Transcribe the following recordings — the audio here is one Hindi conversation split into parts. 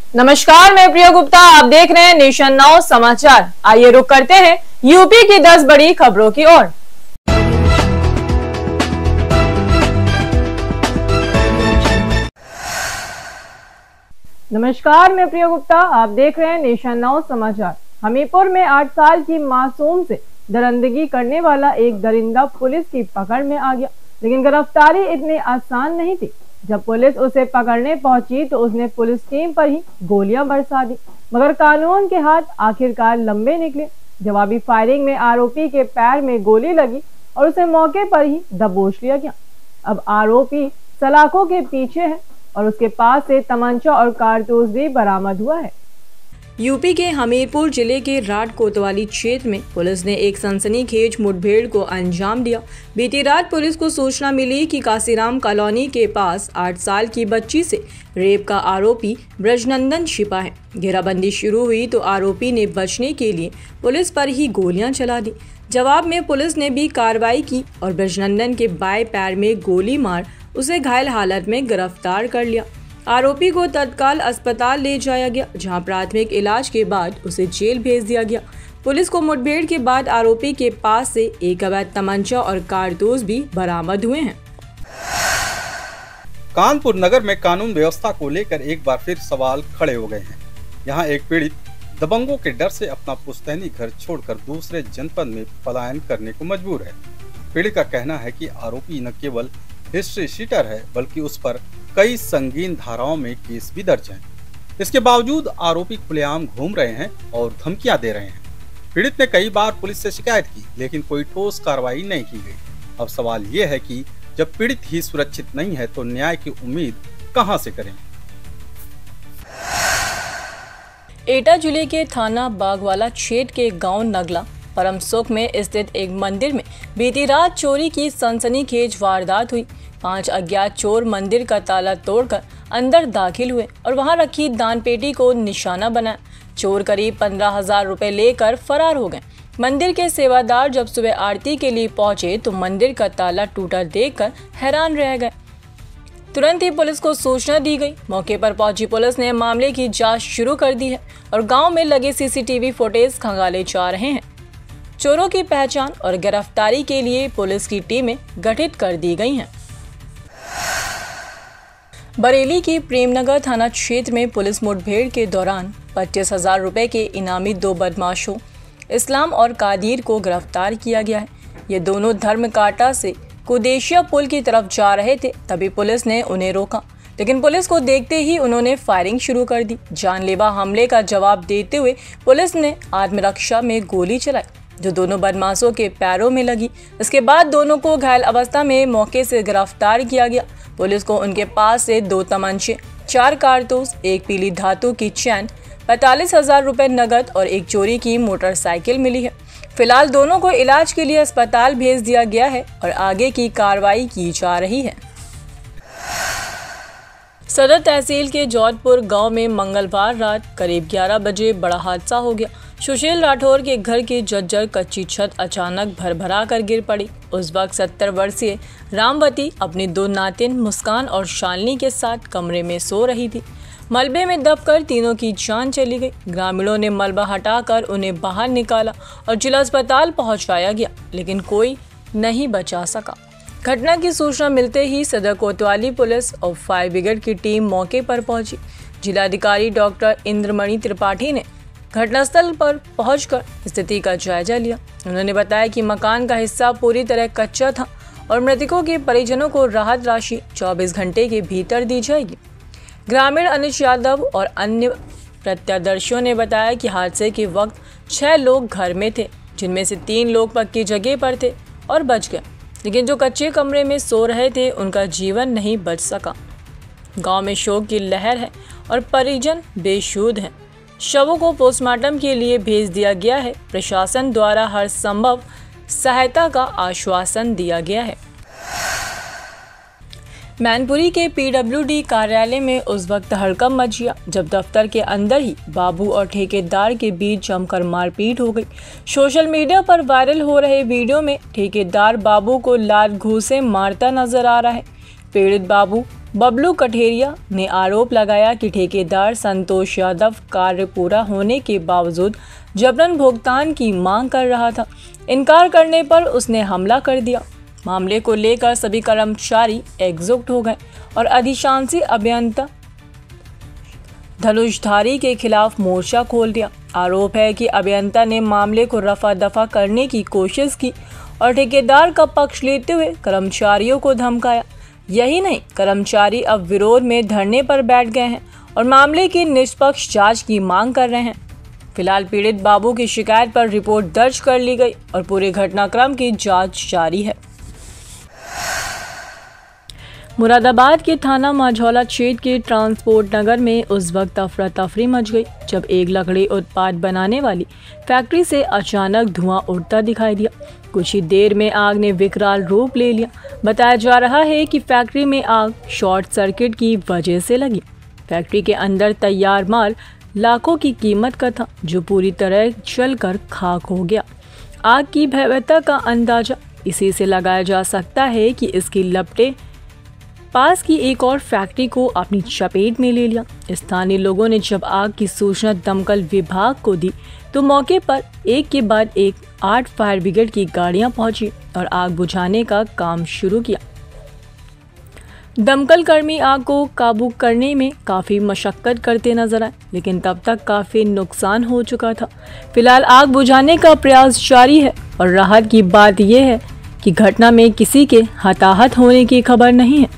नमस्कार, मैं प्रिया गुप्ता। आप देख रहे हैं नेशन नाउ समाचार। आइए रुक करते हैं यूपी की 10 बड़ी खबरों की ओर। नमस्कार, मैं प्रिया गुप्ता। आप देख रहे हैं नेशन नाउ समाचार। हमीरपुर में 8 साल की मासूम से दरिंदगी करने वाला एक दरिंदा पुलिस की पकड़ में आ गया, लेकिन गिरफ्तारी इतनी आसान नहीं थी। जब पुलिस उसे पकड़ने पहुंची तो उसने पुलिस टीम पर ही गोलियां बरसा दी, मगर कानून के हाथ आखिरकार लंबे निकले। जवाबी फायरिंग में आरोपी के पैर में गोली लगी और उसे मौके पर ही दबोच लिया गया। अब आरोपी सलाखों के पीछे है और उसके पास से तमंचा और कारतूस भी बरामद हुआ है। यूपी के हमीरपुर जिले के राट कोतवाली क्षेत्र में पुलिस ने एक सनसनीखेज मुठभेड़ को अंजाम दिया। बीती रात पुलिस को सूचना मिली कि काशीराम कॉलोनी के पास 8 साल की बच्ची से रेप का आरोपी ब्रजनंदन छिपा है। घेराबंदी शुरू हुई तो आरोपी ने बचने के लिए पुलिस पर ही गोलियां चला दी। जवाब में पुलिस ने भी कार्रवाई की और ब्रजनंदन के बाएं पैर में गोली मार उसे घायल हालत में गिरफ्तार कर लिया। आरोपी को तत्काल अस्पताल ले जाया गया, जहां प्राथमिक इलाज के बाद उसे जेल भेज दिया गया। पुलिस को मुठभेड़ के बाद आरोपी के पास से एक अवैध तमंचा और कारतूस भी बरामद हुए हैं। कानपुर नगर में कानून व्यवस्था को लेकर एक बार फिर सवाल खड़े हो गए हैं। यहां एक पीड़ित दबंगों के डर से अपना पुश्तैनी घर छोड़कर दूसरे जनपद में पलायन करने को मजबूर है। पीड़ित का कहना है कि आरोपी न केवल हिस्ट्री शीटर है, बल्कि उस पर कई संगीन धाराओं में केस भी दर्ज हैं। इसके बावजूद आरोपी खुलेआम घूम रहे हैं और धमकियां दे रहे हैं। पीड़ित ने कई बार पुलिस से शिकायत की, लेकिन कोई ठोस कार्रवाई नहीं की गई। अब सवाल ये है कि जब पीड़ित ही सुरक्षित नहीं है तो न्याय की उम्मीद कहां से करें। एटा जिले के थाना बागवाला क्षेत्र के गांव नगला परमसुख में स्थित एक मंदिर में बीती रात चोरी की सनसनीखेज वारदात हुई। 5 अज्ञात चोर मंदिर का ताला तोड़कर अंदर दाखिल हुए और वहां रखी दान पेटी को निशाना बनाया। चोर करीब 15,000 रुपए लेकर फरार हो गए। मंदिर के सेवादार जब सुबह आरती के लिए पहुंचे तो मंदिर का ताला टूटा देखकर हैरान रह गए। तुरंत ही पुलिस को सूचना दी गई। मौके पर पहुंची पुलिस ने मामले की जांच शुरू कर दी है और गांव में लगे सीसीटीवी फुटेज खंगाले जा रहे हैं। चोरों की पहचान और गिरफ्तारी के लिए पुलिस की टीमें गठित कर दी गई हैं। बरेली की प्रेमनगर थाना क्षेत्र में पुलिस मुठभेड़ के दौरान 25,000 रुपए के इनामी 2 बदमाशों इस्लाम और कादिर को गिरफ्तार किया गया है। ये दोनों धर्मकाटा से कुदेशिया पुल की तरफ जा रहे थे, तभी पुलिस ने उन्हें रोका, लेकिन पुलिस को देखते ही उन्होंने फायरिंग शुरू कर दी। जानलेवा हमले का जवाब देते हुए पुलिस ने आत्मरक्षा में गोली चलाई, जो दोनों बदमाशों के पैरों में लगी। इसके बाद दोनों को घायल अवस्था में मौके से गिरफ्तार किया गया। पुलिस को उनके पास से 2 तमंचे, 4 कारतूस, एक पीली धातु की चैन, 45,000 रुपए नगद और एक चोरी की मोटरसाइकिल मिली है। फिलहाल दोनों को इलाज के लिए अस्पताल भेज दिया गया है और आगे की कार्रवाई की जा रही है। सदर तहसील के जौधपुर गांव में मंगलवार रात करीब 11 बजे बड़ा हादसा हो गया। सुशील राठौर के घर की जर्जर कच्ची छत अचानक भरभरा कर गिर पड़ी। उस वक्त 70 वर्षीय रामवती अपनी 2 नातिन मुस्कान और शालिनी के साथ कमरे में सो रही थी। मलबे में दबकर तीनों की जान चली गई। ग्रामीणों ने मलबा हटाकर उन्हें बाहर निकाला और जिला अस्पताल पहुंचाया गया, लेकिन कोई नहीं बचा सका। घटना की सूचना मिलते ही सदर कोतवाली पुलिस और फायर ब्रिगेड की टीम मौके पर पहुंची। जिलाधिकारी डॉक्टर इंद्रमणि त्रिपाठी ने घटनास्थल पर पहुंचकर स्थिति का जायजा लिया। उन्होंने बताया कि मकान का हिस्सा पूरी तरह कच्चा था और मृतकों के परिजनों को राहत राशि 24 घंटे के भीतर दी जाएगी। ग्रामीण अनिश यादव और अन्य प्रत्यक्षदर्शियों ने बताया कि हादसे के वक्त 6 लोग घर में थे, जिनमें से 3 लोग पक्की जगह पर थे और बच गए, लेकिन जो कच्चे कमरे में सो रहे थे उनका जीवन नहीं बच सका। गांव में शोक की लहर है और परिजन बेसुध हैं। शवों को पोस्टमार्टम के लिए भेज दिया गया है। प्रशासन द्वारा हर संभव सहायता का आश्वासन दिया गया है। मैनपुरी के पीडब्ल्यूडी कार्यालय में उस वक्त हड़कंप मच गया जब दफ्तर के अंदर ही बाबू और ठेकेदार के बीच जमकर मारपीट हो गई। सोशल मीडिया पर वायरल हो रहे वीडियो में ठेकेदार बाबू को लात घूंसे मारता नजर आ रहा है। पीड़ित बाबू बबलू कठेरिया ने आरोप लगाया कि ठेकेदार संतोष यादव कार्य पूरा होने के बावजूद जबरन भुगतान की मांग कर रहा था। इनकार करने पर उसने हमला कर दिया। मामले को लेकर सभी कर्मचारी एकजुट हो गए और अधिशांसी अभियंता धनुषधारी के खिलाफ मोर्चा खोल दिया। आरोप है कि अभियंता ने मामले को रफा दफा करने की कोशिश की और ठेकेदार का पक्ष लेते हुए कर्मचारियों को धमकाया। यही नहीं, कर्मचारी अब विरोध में धरने पर बैठ गए हैं और मामले की निष्पक्ष जांच की मांग कर रहे हैं। फिलहाल पीड़ित बाबू की शिकायत पर रिपोर्ट दर्ज कर ली गई और पूरे घटनाक्रम की जांच जारी है। मुरादाबाद के थाना माझौला क्षेत्र के ट्रांसपोर्ट नगर में उस वक्त अफरा तफरी मच गई जब एक लकड़ी उत्पाद बनाने वाली फैक्ट्री से अचानक धुआं उठता दिखाई दिया। कुछ ही देर में आग ने विकराल रूप ले लिया। बताया जा रहा है कि फैक्ट्री में आग शॉर्ट सर्किट की वजह से लगी। फैक्ट्री के अंदर तैयार माल लाखों की कीमत का था जो पूरी तरह जलकर खाक हो गया। आग की भयावहता का अंदाजा इसी से लगाया जा सकता है कि इसकी लपटें पास की एक और फैक्ट्री को अपनी चपेट में ले लिया। स्थानीय लोगों ने जब आग की सूचना दमकल विभाग को दी तो मौके पर एक के बाद एक 8 फायर ब्रिगेड की गाड़ियां पहुंची और आग बुझाने का काम शुरू किया। दमकल कर्मी आग को काबू करने में काफ़ी मशक्कत करते नजर आए, लेकिन तब तक काफ़ी नुकसान हो चुका था। फिलहाल आग बुझाने का प्रयास जारी है और राहत की बात यह है कि घटना में किसी के हताहत होने की खबर नहीं है,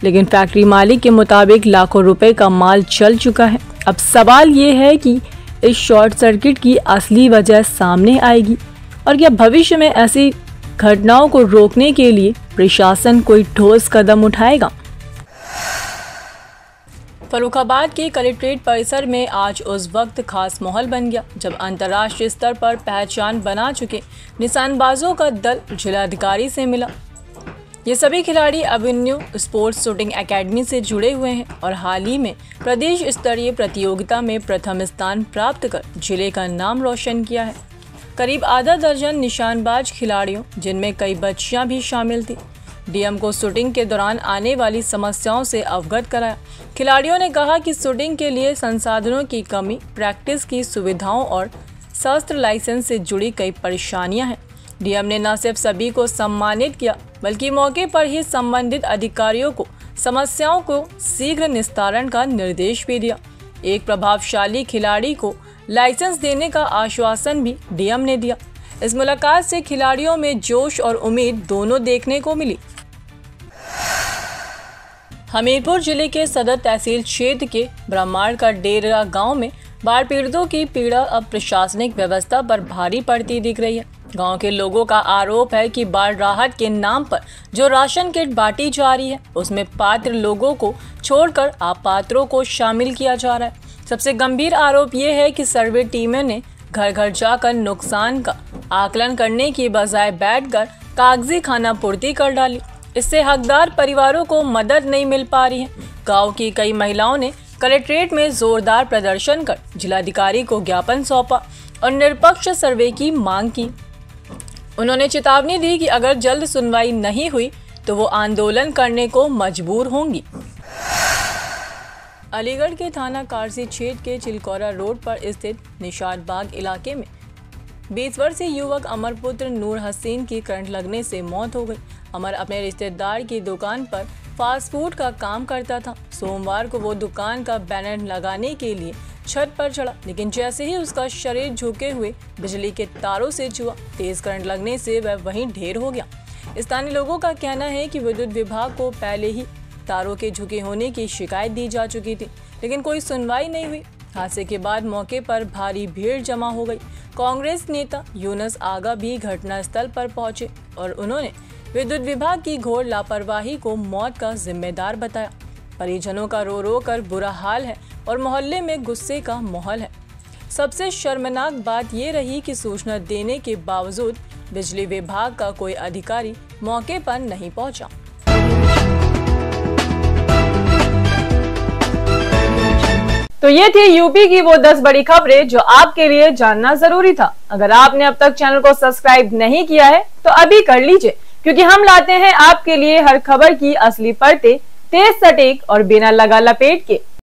लेकिन फैक्ट्री मालिक के मुताबिक लाखों रुपए का माल चल चुका है। अब सवाल ये है कि इस शॉर्ट सर्किट की असली वजह सामने आएगी और क्या भविष्य में ऐसी घटनाओं को रोकने के लिए प्रशासन कोई ठोस कदम उठाएगा। फर्रुखाबाद के कलेक्ट्रेट परिसर में आज उस वक्त खास माहौल बन गया जब अंतर्राष्ट्रीय स्तर पर पहचान बना चुके निशानबाजों का दल जिलाधिकारी से मिला। ये सभी खिलाड़ी अभिन्यू स्पोर्ट्स शूटिंग एकेडमी से जुड़े हुए हैं और हाल ही में प्रदेश स्तरीय प्रतियोगिता में प्रथम स्थान प्राप्त कर जिले का नाम रोशन किया है। करीब आधा दर्जन निशानबाज खिलाड़ियों, जिनमें कई बच्चियां भी शामिल थी, डीएम को शूटिंग के दौरान आने वाली समस्याओं से अवगत कराया। खिलाड़ियों ने कहा कि शूटिंग के लिए संसाधनों की कमी, प्रैक्टिस की सुविधाओं और शस्त्र लाइसेंस से जुड़ी कई परेशानियां हैं। डीएम ने न सिर्फ सभी को सम्मानित किया बल्कि मौके पर ही संबंधित अधिकारियों को समस्याओं को शीघ्र निस्तारण का निर्देश भी दिया। एक प्रभावशाली खिलाड़ी को लाइसेंस देने का आश्वासन भी डीएम ने दिया। इस मुलाकात से खिलाड़ियों में जोश और उम्मीद दोनों देखने को मिली। हमीरपुर जिले के सदर तहसील क्षेत्र के ब्रह्मांड का डेरा गांव में बाढ़ पीड़ितों की पीड़ा अब प्रशासनिक व्यवस्था पर भारी पड़ती दिख रही है। गांव के लोगों का आरोप है कि बाढ़ राहत के नाम पर जो राशन किट बांटी जा रही है उसमें पात्र लोगों को छोड़कर अपात्रों को शामिल किया जा रहा है। सबसे गंभीर आरोप ये है कि सर्वे टीमें ने घर घर जाकर नुकसान का आकलन करने की बजाय बैठकर कागजी खानापूर्ति कर डाली। इससे हकदार परिवारों को मदद नहीं मिल पा रही है। गाँव की कई महिलाओं ने कलेक्ट्रेट में जोरदार प्रदर्शन कर जिलाधिकारी को ज्ञापन सौंपा और निष्पक्ष सर्वे की मांग की। उन्होंने चेतावनी दी कि अगर जल्द सुनवाई नहीं हुई तो वो आंदोलन करने को मजबूर होंगी। अलीगढ़ के थाना कारसी क्षेत्र के चिलकौरा रोड पर स्थित निशाद बाग इलाके में 20 वर्षीय युवक अमर पुत्र नूर हसीन की करंट लगने से मौत हो गई। अमर अपने रिश्तेदार की दुकान पर फास्ट फूड का काम करता था। सोमवार को वो दुकान का बैनर लगाने के लिए छत पर चढ़ा, लेकिन जैसे ही उसका शरीर झुके हुए बिजली के तारों से छुआ, तेज करंट लगने से वह वहीं ढेर हो गया। स्थानीय लोगों का कहना है कि विद्युत विभाग को पहले ही तारों के झुके होने की शिकायत दी जा चुकी थी, लेकिन कोई सुनवाई नहीं हुई। हादसे के बाद मौके पर भारी भीड़ जमा हो गई। कांग्रेस नेता यूनुस आगा भी घटनास्थल पर पहुंचे और उन्होंने विद्युत विभाग की घोर लापरवाही को मौत का जिम्मेदार बताया। परिजनों का रो रो कर बुरा हाल है और मोहल्ले में गुस्से का माहौल है। सबसे शर्मनाक बात ये रही कि सूचना देने के बावजूद बिजली विभाग का कोई अधिकारी मौके पर नहीं पहुंचा। तो ये थी यूपी की वो 10 बड़ी खबरें जो आपके लिए जानना जरूरी था। अगर आपने अब तक चैनल को सब्सक्राइब नहीं किया है तो अभी कर लीजिए, क्योंकि हम लाते हैं आपके लिए हर खबर की असली परतें तेज सटीक और बिना लगा लपेट के